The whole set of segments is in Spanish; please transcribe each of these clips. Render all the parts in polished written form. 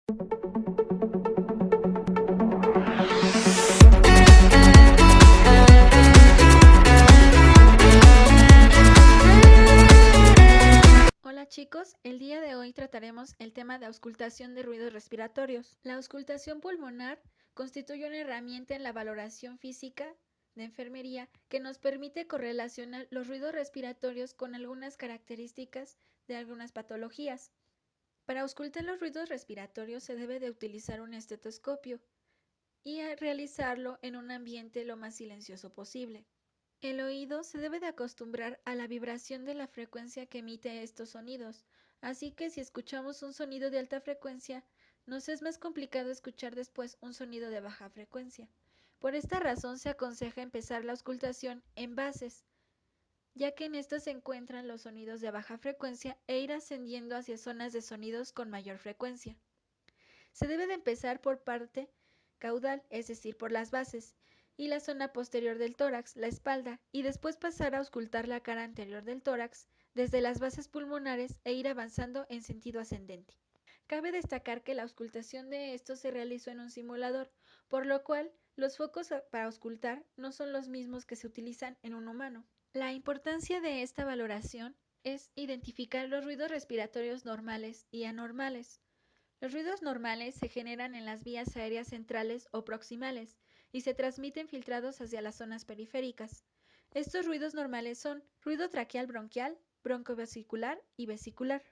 Hola chicos, el día de hoy trataremos el tema de auscultación de ruidos respiratorios. La auscultación pulmonar constituye una herramienta en la valoración física de enfermería que nos permite correlacionar los ruidos respiratorios con algunas características de algunas patologías. Para auscultar los ruidos respiratorios se debe de utilizar un estetoscopio y realizarlo en un ambiente lo más silencioso posible. El oído se debe de acostumbrar a la vibración de la frecuencia que emite estos sonidos, así que si escuchamos un sonido de alta frecuencia, nos es más complicado escuchar después un sonido de baja frecuencia. Por esta razón se aconseja empezar la auscultación en bases, ya que en estas se encuentran los sonidos de baja frecuencia e ir ascendiendo hacia zonas de sonidos con mayor frecuencia. Se debe de empezar por parte caudal, es decir, por las bases, y la zona posterior del tórax, la espalda, y después pasar a auscultar la cara anterior del tórax desde las bases pulmonares e ir avanzando en sentido ascendente. Cabe destacar que la auscultación de estos se realizó en un simulador, por lo cual los focos para auscultar no son los mismos que se utilizan en un humano. La importancia de esta valoración es identificar los ruidos respiratorios normales y anormales. Los ruidos normales se generan en las vías aéreas centrales o proximales y se transmiten filtrados hacia las zonas periféricas. Estos ruidos normales son ruido traqueal bronquial, broncovesicular y vesicular.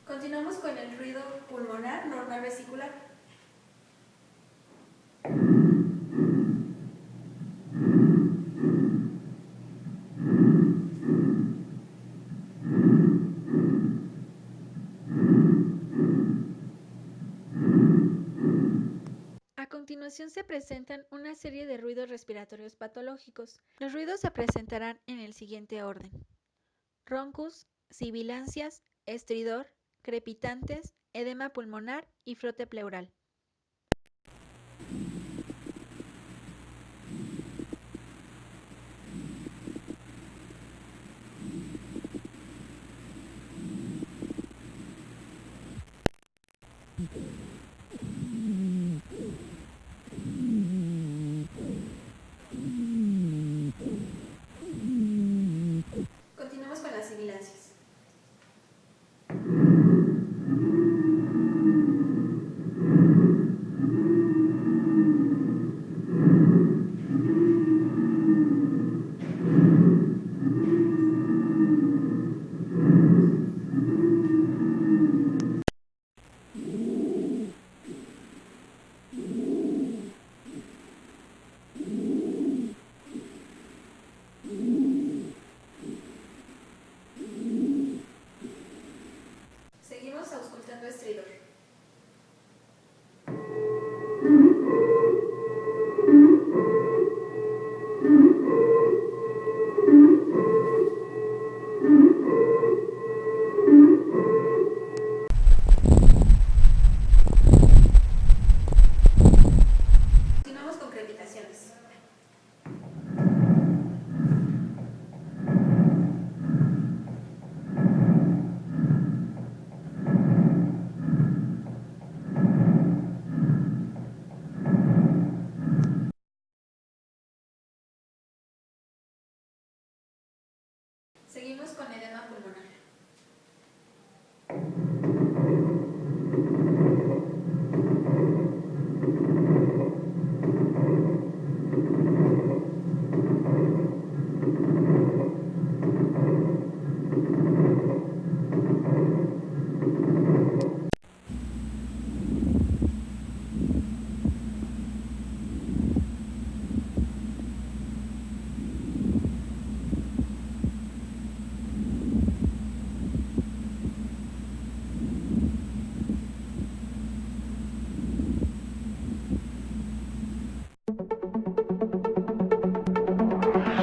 Continuamos con el ruido pulmonar normal vesicular. A continuación se presentan una serie de ruidos respiratorios patológicos. Los ruidos se presentarán en el siguiente orden: roncus, sibilancias, estridor, crepitantes, edema pulmonar y frote pleural.